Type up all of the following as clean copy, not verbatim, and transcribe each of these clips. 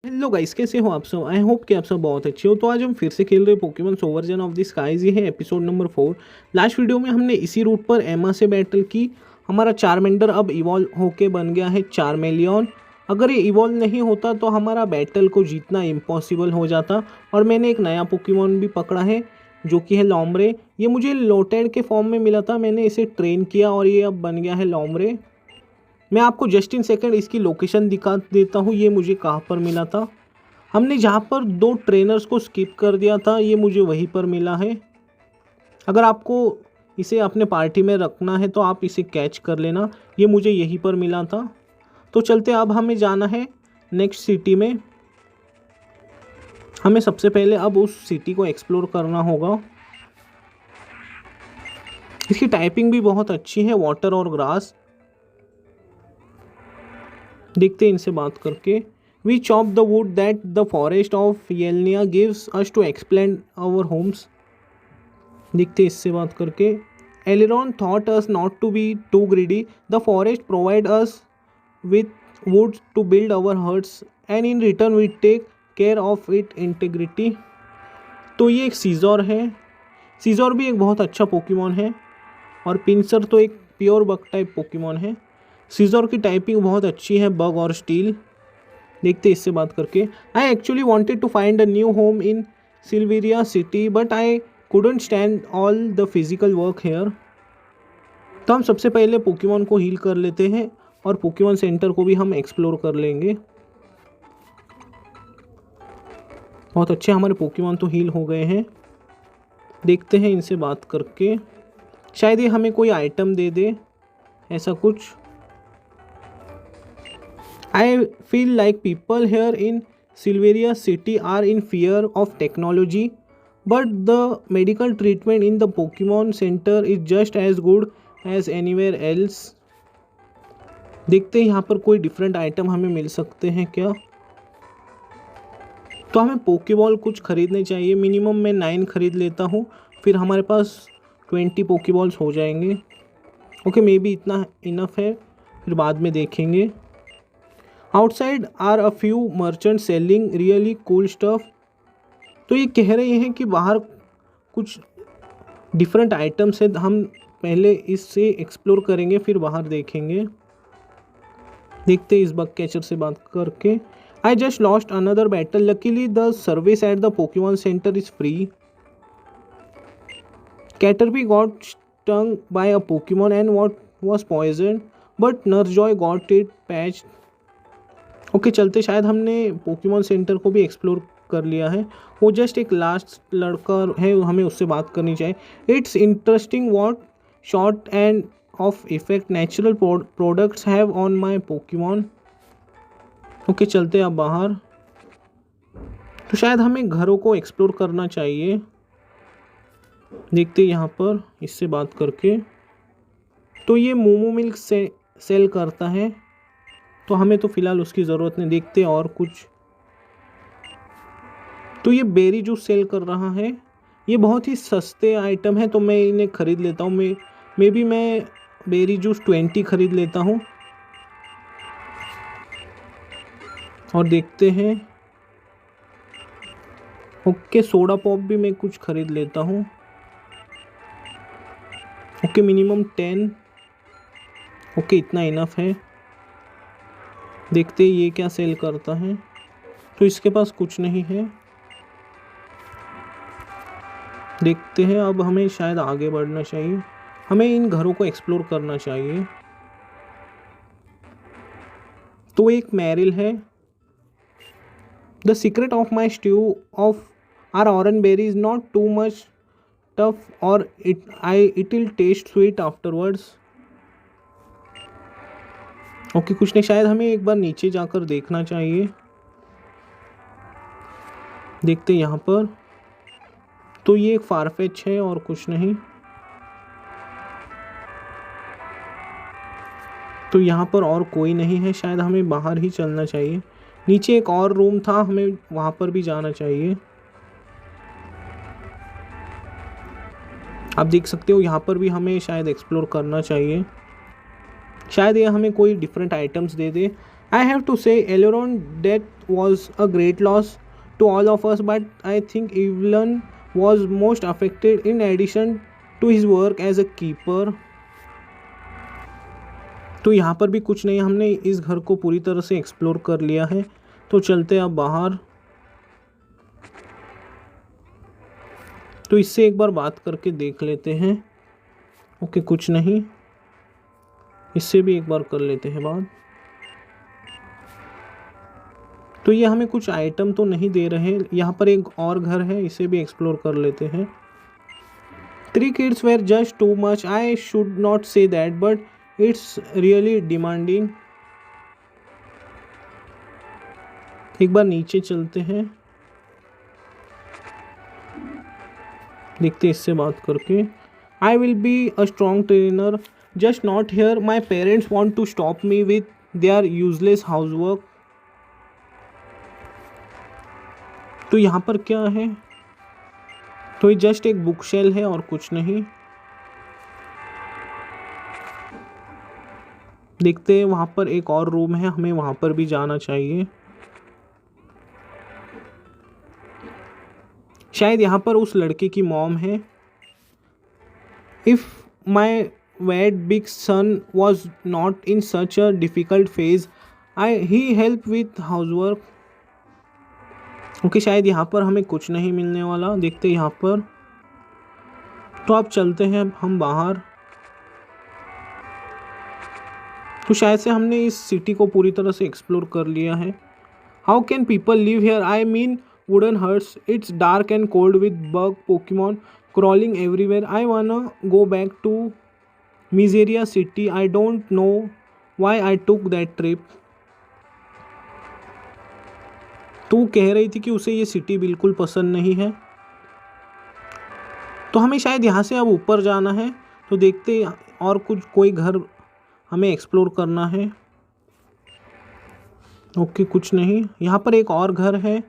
Hello guys, कैसे हो आप सब। आई होप कि आप सब बहुत अच्छे हो। तो आज हम फिर से खेल रहे हैं Pokemon sovereign of the skies. ये है एपिसोड नंबर 4। लास्ट वीडियो में हमने इसी रूट पर एमा से बैटल की। हमारा चारमेंडर अब इवॉल्व होके बन गया है चारमेलियन। अगर ये इवॉल्व नहीं होता तो हमारा बैटल को जीतना इम्पॉसिबल हो जाता। और मैंने एक नया पोकेमॉन भी पकड़ा है जो कि है लॉम्ब्रे। ये मुझे लोटेड के फॉर्म में मिला था, मैंने इसे ट्रेन किया और ये अब बन गया है लॉम्ब्रे। मैं आपको जस्ट इन सेकंड इसकी लोकेशन दिखा देता हूँ, ये मुझे कहाँ पर मिला था। हमने जहाँ पर 2 ट्रेनर्स को स्किप कर दिया था, ये मुझे वहीं पर मिला है। अगर आपको इसे अपने पार्टी में रखना है तो आप इसे कैच कर लेना, ये मुझे यहीं पर मिला था। तो चलते, अब हमें जाना है नेक्स्ट सिटी में। हमें सबसे पहले अब उस सिटी को एक्सप्लोर करना होगा। इसकी टाइपिंग भी बहुत अच्छी है, वाटर और ग्रास। देखते हैं इनसे बात करके। We chop the wood that the forest of Yelnia gives us to expand our homes. देखते हैं इससे बात करके। Elrond taught us not to be too greedy. The forest provide us with wood to build our huts and in return we take care of it integrity. तो ये एक सीजोर है। सीजोर भी एक बहुत अच्छा पोकेमॉन है और पिंसर तो एक प्योर बग टाइप पोकेमॉन है। सीजोर की टाइपिंग बहुत अच्छी है, बग और स्टील। देखते इससे बात करके। I actually wanted to find a new home in Silveria city but I couldn't stand all the physical work here. तो हम सबसे पहले पोकेमॉन को हील कर लेते हैं और पोकेमॉन सेंटर को भी हम एक्सप्लोर कर लेंगे। बहुत अच्छे हमारे पोकेमॉन तो हील हो गए हैं। देखते हैं इनसे बात करके, शायद ये हमें कोई आइटम दे दे, ऐसा कुछ। I feel like people here in Silveria City are in fear of technology, but the medical treatment in the Pokemon Center is just as good as anywhere else. देखते हैं यहाँ पर कोई डिफरेंट आइटम हमें मिल सकते हैं क्या। तो हमें पोकेबॉल कुछ खरीदने चाहिए। मिनिमम मैं 9 खरीद लेता हूँ, फिर हमारे पास 20 पोकेबॉल्स हो जाएंगे। ओके, मे बी इतना इनफ है, फिर बाद में देखेंगे। Outside are a few merchant selling really cool stuff. तो ये कह रहे हैं कि बाहर कुछ डिफरेंट आइटम्स है, हम पहले इससे एक्सप्लोर करेंगे फिर बाहर देखेंगे। देखते इस बग कैचर से बात करके। I just lost another battle, luckily the service at the Pokemon center is free. Caterpie got stung by a Pokemon and what was poison but Nurse Joy got it patched. Okay, चलते। शायद हमने Pokemon centre को भी explore कर लिया है। वो just एक लास्ट लड़का है, हमें उससे बात करनी चाहिए। It's interesting what short end of effect natural products have on my Pokemon. Okay, चलते अब बाहर। तो शायद हमें घरों को एक्सप्लोर करना चाहिए। देखते यहाँ पर इससे बात करके। तो ये मोमो मिल्क से सेल करता है, तो हमें तो फ़िलहाल उसकी ज़रूरत नहीं। देखते और कुछ। तो ये बेरी जूस सेल कर रहा है। ये बहुत ही सस्ते आइटम है तो मैं इन्हें ख़रीद लेता हूँ। मे बी मैं बेरी जूस 20 ख़रीद लेता हूँ। और देखते हैं। ओके, सोडा पॉप भी मैं कुछ ख़रीद लेता हूँ। Okay, minimum 10। ओके, इतना इनफ है। देखते ये क्या सेल करता है। तो इसके पास कुछ नहीं है। देखते हैं, अब हमें शायद आगे बढ़ना चाहिए। हमें इन घरों को एक्सप्लोर करना चाहिए। तो एक मैरिल है। The secret of my stew of our orange berry is not too much tough और it will taste sweet afterwards. Okay, कुछ नहीं। शायद हमें एक बार नीचे जाकर देखना चाहिए। देखते यहाँ पर। तो ये एक फारफेच है और कुछ नहीं। तो यहाँ पर और कोई नहीं है, शायद हमें बाहर ही चलना चाहिए। नीचे एक और रूम था, हमें वहाँ पर भी जाना चाहिए। आप देख सकते हो यहाँ पर भी हमें शायद एक्सप्लोर करना चाहिए। शायद ये हमें कोई different items they they. I have to say, Elrond death was a great loss to all of us, but I think Evelyn was most affected in addition to his work as a keeper. तो यहाँ पर भी कुछ नहीं, हमने इस घर को पूरी तरह से एक्सप्लोर कर लिया है। तो चलते अब बाहर। तो इससे एक बार बात करके देख लेते हैं। ओके, कुछ नहीं, इससे भी एक बार कर लेते हैं बात। तो ये हमें कुछ आइटम तो नहीं दे रहे। यहाँ पर एक और घर है, इसे भी एक्सप्लोर कर लेते हैं। 3 kids were just too much. I should not say that, but it's really demanding. एक बार नीचे चलते हैं, देखते इससे बात करके। I will be a strong trainer, just not here. My parents want to stop me with their useless housework. तो यहाँ पर क्या है? तो ये जस्ट एक बुक शेल है और कुछ नहीं। देखते हैं, वहाँ पर एक और रूम है, हमें वहाँ पर भी जाना चाहिए। शायद यहाँ पर उस लड़के की मॉम है। If my wed big son was not in such a difficult phase, he help with housework. Okay, शायद यहाँ पर हमें कुछ नहीं मिलने वाला। देखते यहाँ पर। तो आप चलते हैं हम बाहर। तो शायद से हमने इस सिटी को पूरी तरह से एक्सप्लोर कर लिया है। How can people live here? I mean wooden huts, it's dark and cold with bug Pokemon crawling everywhere. I wanna go back to Miseria city. I don't know why I took that trip. तो वो कह रही थी कि उसे ये city बिल्कुल पसंद नहीं है। तो हमें शायद यहाँ से अब ऊपर जाना है। तो देखते और कुछ कोई घर हमें एक्सप्लोर करना है। ओके, कुछ नहीं। यहाँ पर एक और घर है,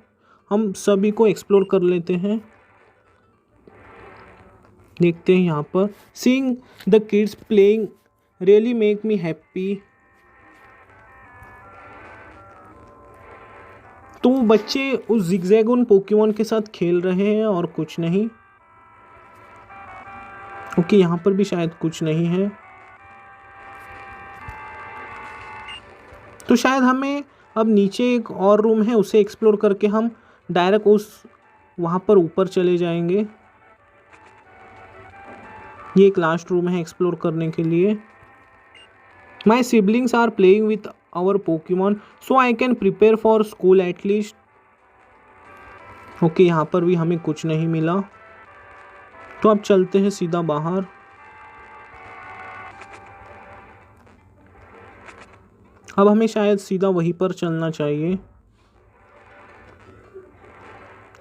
हम सभी को एक्सप्लोर कर लेते हैं। देखते हैं यहाँ पर। Seeing the kids playing really make me happy. तो वो बच्चे उस जिगजैगोन पोकेमॉन के साथ खेल रहे हैं और कुछ नहीं। ओके, यहाँ पर भी शायद कुछ नहीं है। तो शायद हमें अब नीचे एक और रूम है, उसे एक्सप्लोर करके हम डायरेक्ट उस वहाँ पर ऊपर चले जाएंगे। ये एक लास्ट रूम है एक्सप्लोर करने के लिए। My siblings are playing with our Pokemon so I can prepare for school at least. Okay, यहाँ पर भी हमें कुछ नहीं मिला। तो अब चलते हैं सीधा बाहर। अब हमें शायद सीधा वहीं पर चलना चाहिए,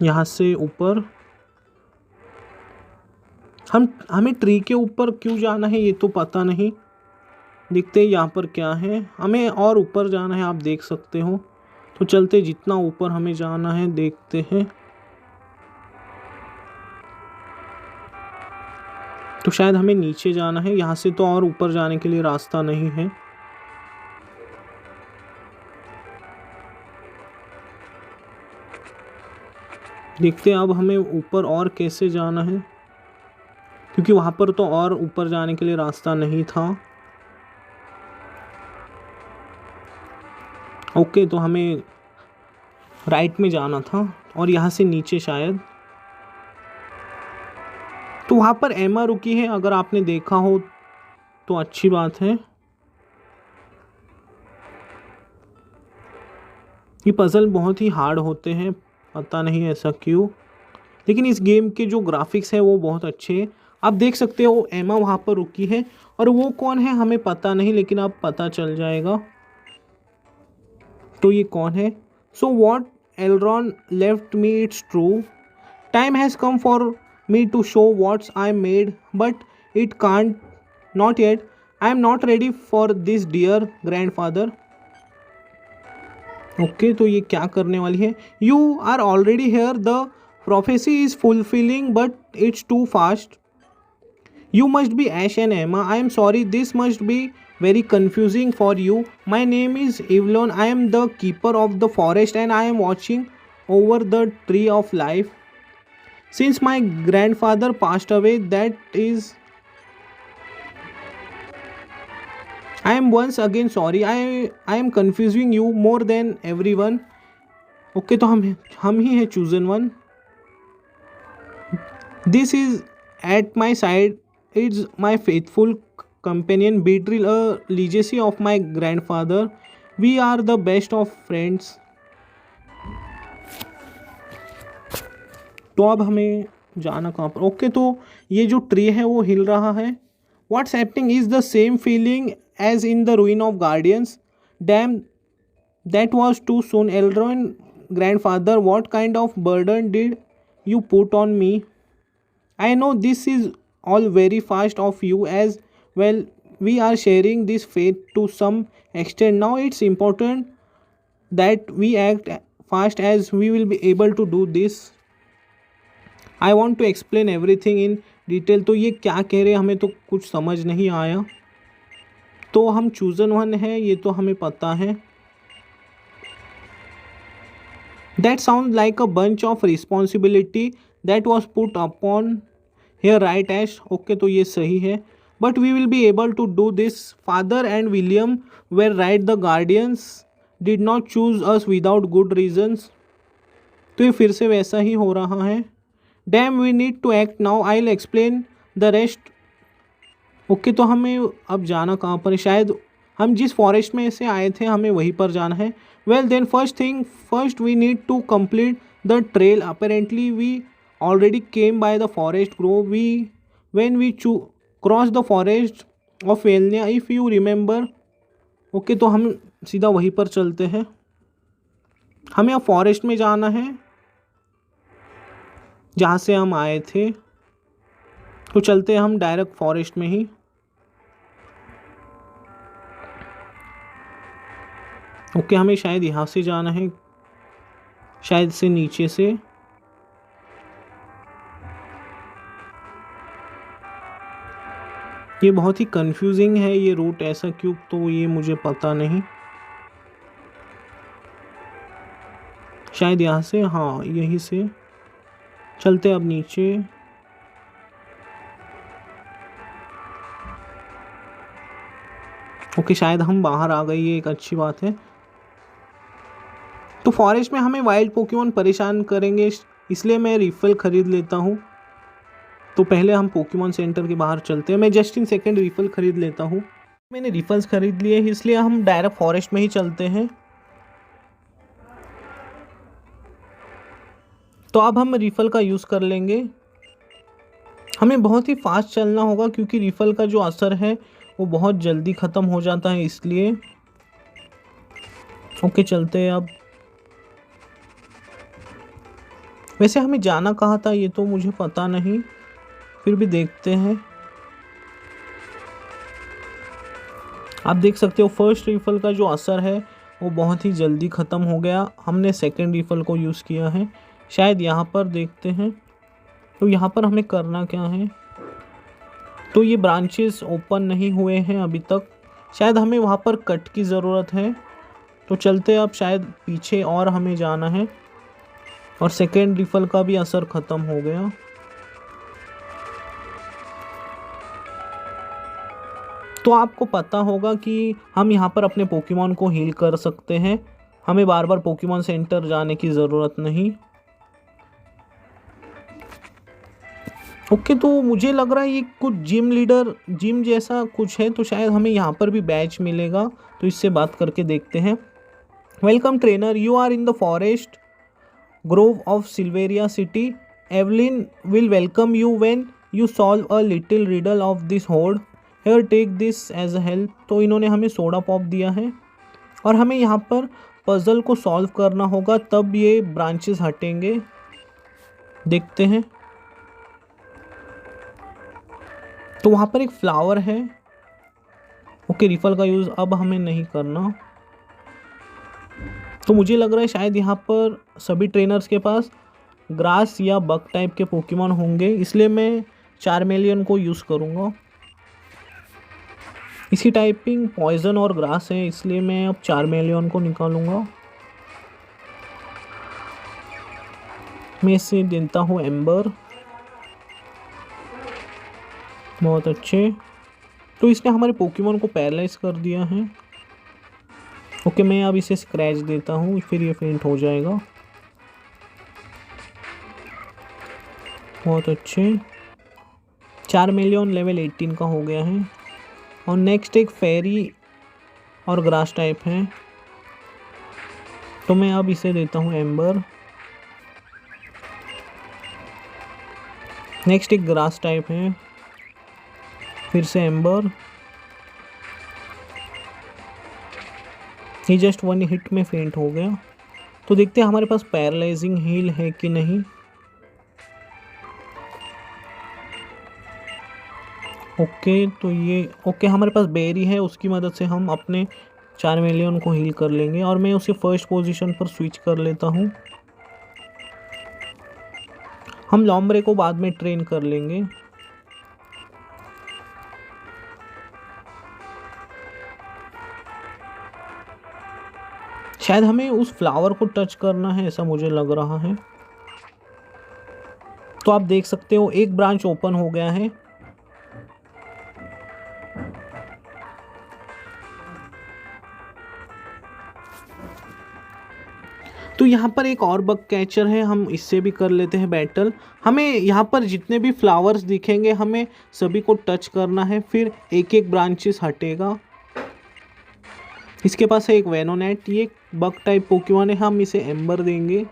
यहाँ से ऊपर। हमें ट्री के ऊपर क्यों जाना है ये तो पता नहीं। देखते हैं यहाँ पर क्या है। हमें और ऊपर जाना है, आप देख सकते हो। तो चलते, जितना ऊपर हमें जाना है देखते हैं। तो शायद हमें नीचे जाना है, यहाँ से तो और ऊपर जाने के लिए रास्ता नहीं है। देखते हैं अब हमें ऊपर और कैसे जाना है, क्योंकि वहाँ पर तो और ऊपर जाने के लिए रास्ता नहीं था। ओके, तो हमें राइट में जाना था और यहाँ से नीचे शायद। तो वहाँ पर एमा रुकी है, अगर आपने देखा हो तो अच्छी बात है। ये पज़ल बहुत ही हार्ड होते हैं, पता नहीं ऐसा क्यों, लेकिन इस गेम के जो ग्राफिक्स है वो बहुत अच्छे हैं। आप देख सकते हो एमा वहाँ पर रुकी है, और वो कौन है हमें पता नहीं, लेकिन अब पता चल जाएगा। तो ये कौन है? So what Elron left me, it's true. Time has come for me to show what I made, but it can't, not yet. I am not ready for this, dear grandfather. Okay, तो ये क्या करने वाली है? You are already here. The prophecy is fulfilling, but it's too fast. You must be Ash and Emma. I am sorry. This must be very confusing for you. My name is Evelyn. I am the keeper of the forest and I am watching over the tree of life. Since my grandfather passed away, that is, I am once again sorry. I am confusing you more than everyone. Okay, तो हम ही है chosen one. This is at my side. It's my faithful companion Beatrice, a legacy of my grandfather. We are the best of friends. तो अब हमें जाना कहाँ पर? Okay, तो ये जो ट्री है वो हिल रहा है. What's happening is the same feeling as in the ruin of Guardians. Damn, that was too soon. Elrond, grandfather, what kind of burden did you put on me? I know this is all very fast of you as well. We are sharing this fate to some extent. Now it's important that we act fast as we will be able to do this. I want to explain everything in detail. तो ये क्या कह रहे हैं हमें तो कुछ समझ नहीं आया. तो हम चूजन वन है ये तो हमें पता है. That sounds like a bunch of responsibility that was put upon here, right Ash? Okay, तो ये सही है. But we will be able to do this. Father and William were right. The Guardians did not choose us without good reasons. तो ये फिर से वैसा ही हो रहा है. Damn, we need to act now. I'll explain the rest. Okay, तो हमें अब जाना कहाँ पर है? शायद हम जिस फॉरेस्ट में से आए थे हमें वहीं पर जाना है. Well then first thing first we need to complete the trail. Apparently we already came by the forest grove. We when we cross the forest of Elnia if you remember. Okay, तो हम सीधा वहीं पर चलते हैं. हमें अब forest में जाना है जहाँ से हम आए थे. तो चलते हैं हम डायरेक्ट फॉरेस्ट में ही. ओके, हमें शायद यहाँ से जाना है, शायद से नीचे से. ये बहुत ही कंफ्यूजिंग है ये रूट, ऐसा क्यों तो ये मुझे पता नहीं. शायद यहाँ से, हाँ यहीं से चलते अब नीचे. ओके, शायद हम बाहर आ गए, ये एक अच्छी बात है. तो फॉरेस्ट में हमें वाइल्ड पोकेमॉन परेशान करेंगे, इसलिए मैं रिफल ख़रीद लेता हूँ. तो पहले हम पोकेमॉन सेंटर के बाहर चलते हैं. मैं जस्ट इन सेकेंड रिफल ख़रीद लेता हूँ. मैंने रिफल्स ख़रीद लिए इसलिए हम डायरेक्ट फॉरेस्ट में ही चलते हैं. तो अब हम रिफल का यूज़ कर लेंगे. हमें बहुत ही फास्ट चलना होगा क्योंकि रिफल का जो असर है वो बहुत जल्दी ख़त्म हो जाता है, इसलिए. ओके, चलते हैं अब. वैसे हमें जाना कहाँ था ये तो मुझे पता नहीं, फिर भी देखते हैं. आप देख सकते हो फर्स्ट रिफल का जो असर है वो बहुत ही जल्दी ख़त्म हो गया. हमने सेकंड रिफल को यूज़ किया है. शायद यहाँ पर देखते हैं. तो यहाँ पर हमें करना क्या है? तो ये ब्रांचेस ओपन नहीं हुए हैं अभी तक, शायद हमें वहाँ पर कट की ज़रूरत है. तो चलते अब, शायद पीछे और हमें जाना है. और सेकेंड रिफल का भी असर ख़त्म हो गया. तो आपको पता होगा कि हम यहाँ पर अपने पोकेमॉन को हील कर सकते हैं. हमें बार बार पोकेमॉन सेंटर जाने की ज़रूरत नहीं. ओके, तो मुझे लग रहा है ये कुछ जिम जैसा कुछ है. तो शायद हमें यहाँ पर भी बैच मिलेगा, तो इससे बात करके देखते हैं. Welcome trainer, you are in the forest grove of Silveria city. Evelyn will welcome you when you solve a little riddle of this hoard. Here take this as a help. तो इन्होंने हमें सोडा पॉप दिया है और हमें यहाँ पर puzzle को सॉल्व करना होगा, तब ये ब्रांचेस हटेंगे. देखते हैं. तो वहाँ पर एक फ्लावर है. ओके, रिफल का यूज़ अब हमें नहीं करना. तो मुझे लग रहा है शायद यहाँ पर सभी ट्रेनर्स के पास ग्रास या बग टाइप के पोकेमॉन होंगे, इसलिए मैं चार्मेलियन को यूज़ करूँगा. इसकी टाइपिंग पॉइजन और ग्रास है, इसलिए मैं अब चार्मेलियन को निकालूंगा। मैं इसे देता हूँ एम्बर। बहुत अच्छे। तो इसने हमारे पोकेमॉन को पैरालाइज कर दिया है। ओके, मैं अब इसे स्क्रैच देता हूँ, फिर ये फेंट हो जाएगा। बहुत अच्छे। चार्मेलियन लेवल 18 का हो गया है। और नेक्स्ट एक फेरी और ग्रास टाइप है, तो मैं अब इसे देता हूँ एम्बर। नेक्स्ट एक ग्रास टाइप है, फिर से एम्बर। ये जस्ट 1 हिट में फेंट हो गया। तो देखते हैं हमारे पास पैरालाइजिंग हील है कि नहीं। ओके, तो ये ओके, हमारे पास बेरी है, उसकी मदद से हम अपने चार्मेलियन को हील कर लेंगे। और मैं उसे फर्स्ट पोजीशन पर स्विच कर लेता हूँ। हम लॉम्ब्रे को बाद में ट्रेन कर लेंगे। शायद हमें उस फ्लावर को टच करना है, ऐसा मुझे लग रहा है। तो आप देख सकते हो एक ब्रांच ओपन हो गया है। तो यहाँ पर एक और बग कैचर है, हम इससे भी कर लेते हैं बैटल। हमें यहाँ पर जितने भी फ्लावर्स दिखेंगे हमें सभी को टच करना है, फिर एक एक ब्रांचेस हटेगा। इसके पास है एक वेनोनेट, ये बग टाइप पोकेमॉन है, हम इसे एम्बर देंगे।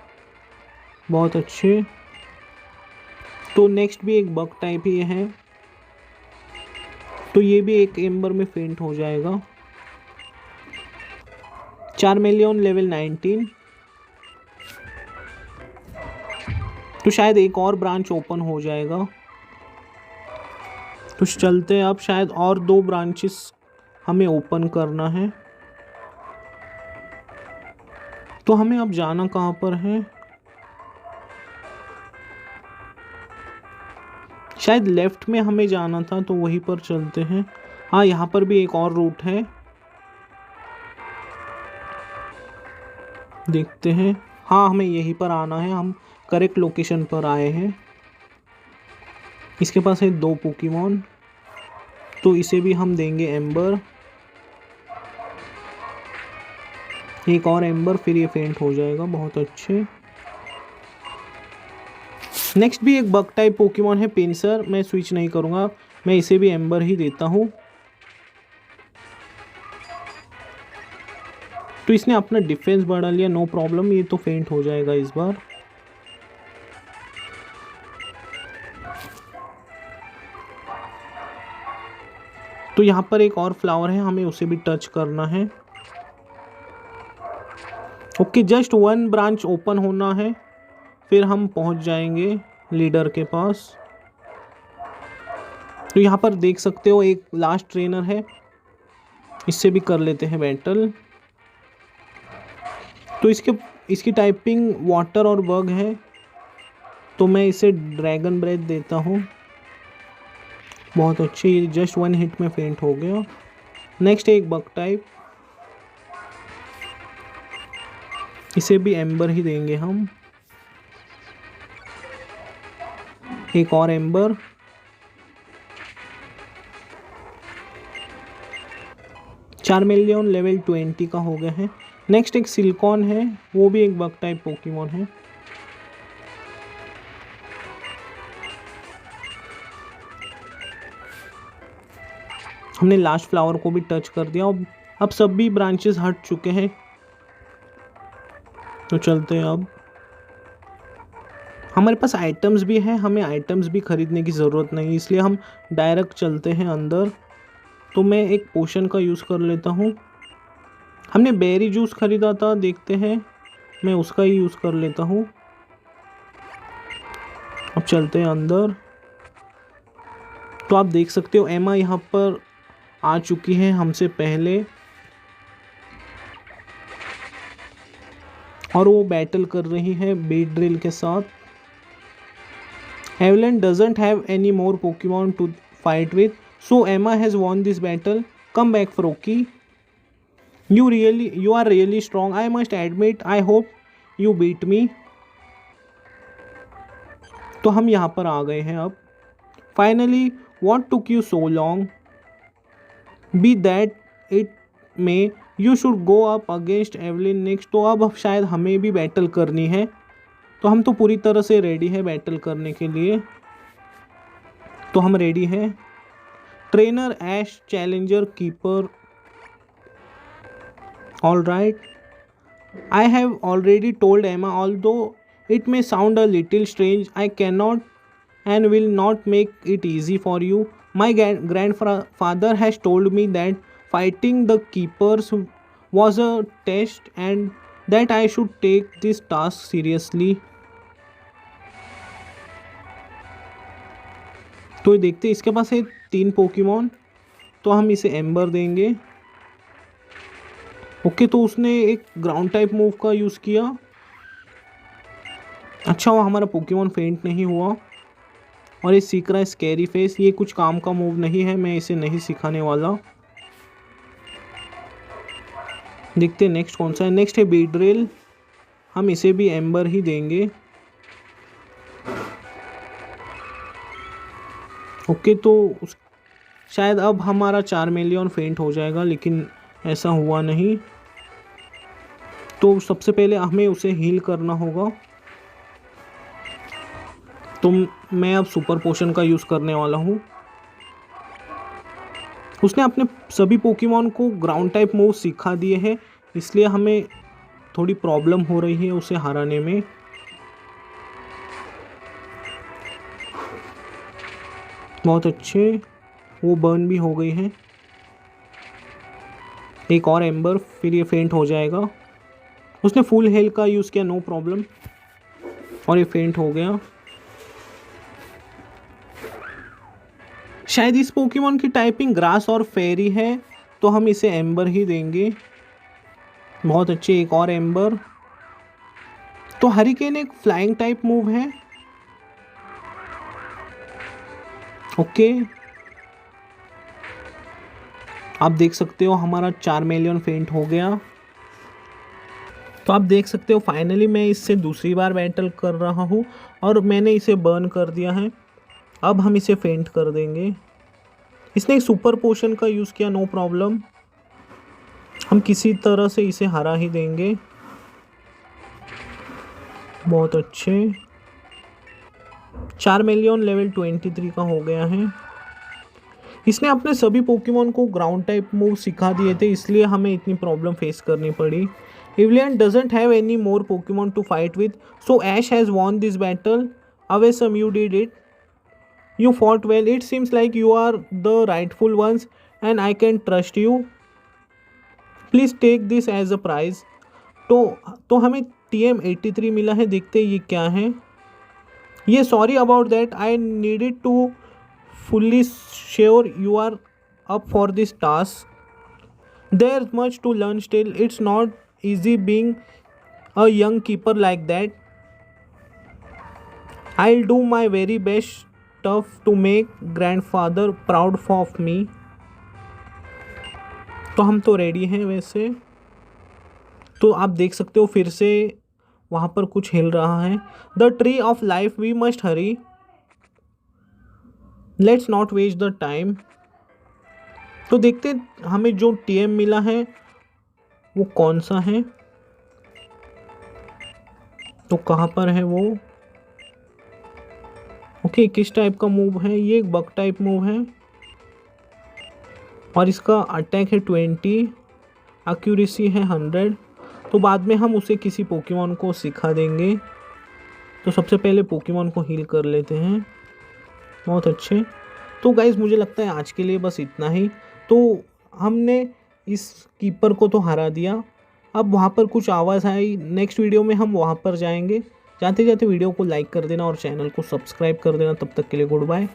बहुत अच्छे। तो नेक्स्ट भी एक बग टाइप ही है, तो ये भी एक एम्बर में फेंट हो जाएगा। चार्मेलियन लेवल 19। तो शायद एक और ब्रांच ओपन हो जाएगा। तो चलते हैं अब, शायद और 2 ब्रांचेस हमें ओपन करना है। तो हमें अब जाना कहाँ पर है? शायद लेफ्ट में हमें जाना था, तो वहीं पर चलते हैं। हाँ, यहाँ पर भी एक और रूट है, देखते हैं। हाँ, हमें यहीं पर आना है, हम करेक्ट लोकेशन पर आए हैं। इसके पास है 2 पोकेमॉन, तो इसे भी हम देंगे एम्बर। एक और एम्बर, फिर ये फेंट हो जाएगा। बहुत अच्छे। नेक्स्ट भी एक बग टाइप पोकेमॉन है पिंसर, मैं स्विच नहीं करूँगा, मैं इसे भी एम्बर ही देता हूँ। तो इसने अपना डिफेंस बढ़ा लिया, नो प्रॉब्लम, ये तो फेंट हो जाएगा इस बार। तो यहाँ पर एक और फ्लावर है, हमें उसे भी टच करना है। ओके, जस्ट 1 ब्रांच ओपन होना है, फिर हम पहुँच जाएंगे लीडर के पास। तो यहाँ पर देख सकते हो एक लास्ट ट्रेनर है, इससे भी कर लेते हैं बैटल। तो इसकी टाइपिंग वाटर और बग है, तो मैं इसे ड्रैगन ब्रेथ देता हूँ। बहुत अच्छी, जस्ट 1 हिट में फेंट हो गया। नेक्स्ट एक बग टाइप, इसे भी एम्बर ही देंगे हम। एक और एम्बर। चार्मेलियन लेवल 20 का हो गया है। नेक्स्ट एक सिलिकॉन है, वो भी एक बग टाइप पोकेमॉन है। हमने लास्ट फ्लावर को भी टच कर दिया। अब सभी ब्रांचेस हट चुके हैं, तो चलते हैं अब। हमारे पास आइटम्स भी हैं, हमें आइटम्स भी खरीदने की ज़रूरत नहीं, इसलिए हम डायरेक्ट चलते हैं अंदर। तो मैं एक पोशन का यूज़ कर लेता हूँ। हमने बेरी जूस खरीदा था, देखते हैं, मैं उसका ही यूज़ कर लेता हूँ। अब चलते हैं अंदर। तो आप देख सकते हो एमा यहाँ पर आ चुकी है हमसे पहले, और वो बैटल कर रही है बीड्रिल के साथ। एवलन doesn't have any more Pokemon to fight with, so Emma has won this battle. Come back Froakie, you are really strong, I must admit, I hope you beat me. तो हम यहाँ पर आ गए हैं अब। Finally what took you so long, be that it may, you should go up against Evelyn next. तो अब शायद हमें भी बैटल करनी है, तो हम तो पूरी तरह से रेडी है बैटल करने के लिए। तो हम रेडी हैं। Trainer Ash challenger keeper, all right, I have already told Emma although it may sound a little strange, I cannot and will not make it easy for you. My grandfather has told me that fighting the keepers was a test and that I should take this task seriously. तो देखते इसके पास है 3 Pokemon, तो हम इसे amber देंगे। Okay, तो उसने एक ग्राउंड टाइप मूव का यूज़ किया। अच्छा हुआ हमारा पोकेमॉन फेंट नहीं हुआ। और ये सीख रहा है स्कैरी फेस, ये कुछ काम का मूव नहीं है, मैं इसे नहीं सिखाने वाला। देखते नेक्स्ट कौन सा है। नेक्स्ट है बीड्रिल, हम इसे भी एम्बर ही देंगे। ओके, तो शायद अब हमारा चार्मेलियन फेंट हो जाएगा, लेकिन ऐसा हुआ नहीं। तो सबसे पहले हमें उसे हील करना होगा। तो मैं अब सुपर पोशन का यूज़ करने वाला हूँ। उसने अपने सभी पोकेमॉन को ग्राउंड टाइप मूव सिखा दिए हैं, इसलिए हमें थोड़ी प्रॉब्लम हो रही है उसे हराने में। बहुत अच्छे, वो बर्न भी हो गई है। एक और एम्बर, फिर ये फेंट हो जाएगा। उसने फुल हेल का यूज़ किया, नो प्रॉब्लम, और ये फेंट हो गया। शायद इस पोकेमॉन की टाइपिंग ग्रास और फेरी है, तो हम इसे एम्बर ही देंगे। बहुत अच्छे, एक और एम्बर। तो हरिकेन एक फ्लाइंग टाइप मूव है। ओके, आप देख सकते हो हमारा चार्मेलियन फेंट हो गया। तो आप देख सकते हो फाइनली मैं इससे दूसरी बार बैटल कर रहा हूँ और मैंने इसे बर्न कर दिया है। अब हम इसे फेंट कर देंगे। इसने एक सुपर पोशन का यूज़ किया, नो प्रॉब्लम, हम किसी तरह से इसे हरा ही देंगे। बहुत अच्छे, चार्मेलियन लेवल 23 का हो गया है। इसने अपने सभी पोकेमॉन को ग्राउंड टाइप मूव सिखा दिए थे, इसलिए हमें इतनी प्रॉब्लम फेस करनी पड़ी। Evelyn doesn't have any more Pokemon to fight with, so Ash has won this battle. Awesome, you did it. You fought well. It seems like you are the rightful ones and I can trust you. Please take this as a prize. तो हमें TM83 मिला है। देखते हैं ये क्या है। ये sorry about that. I needed to fully sure you are up for this task. There's much to learn still. It's not easy being a young keeper like that. I'll do my very best stuff to make grandfather proud of me. तो हम तो ready हैं वैसे। तो आप देख सकते हो फिर से वहाँ पर कुछ हिल रहा है। The tree of life, we must hurry, let's not waste the time. तो देखते हमें जो TM मिला है वो कौन सा है, तो कहाँ पर है वो। ओके, किस टाइप का मूव है ये, एक बग टाइप मूव है और इसका अटैक है 20, एक्यूरेसी है 100। तो बाद में हम उसे किसी पोकेमॉन को सिखा देंगे। तो सबसे पहले पोकेमॉन को हील कर लेते हैं। बहुत अच्छे। तो गाइज़ मुझे लगता है आज के लिए बस इतना ही। तो हमने इस कीपर को तो हरा दिया। अब वहाँ पर कुछ आवाज़ आई, नेक्स्ट वीडियो में हम वहाँ पर जाएंगे। जाते जाते वीडियो को लाइक कर देना और चैनल को सब्सक्राइब कर देना। तब तक के लिए गुड बाय।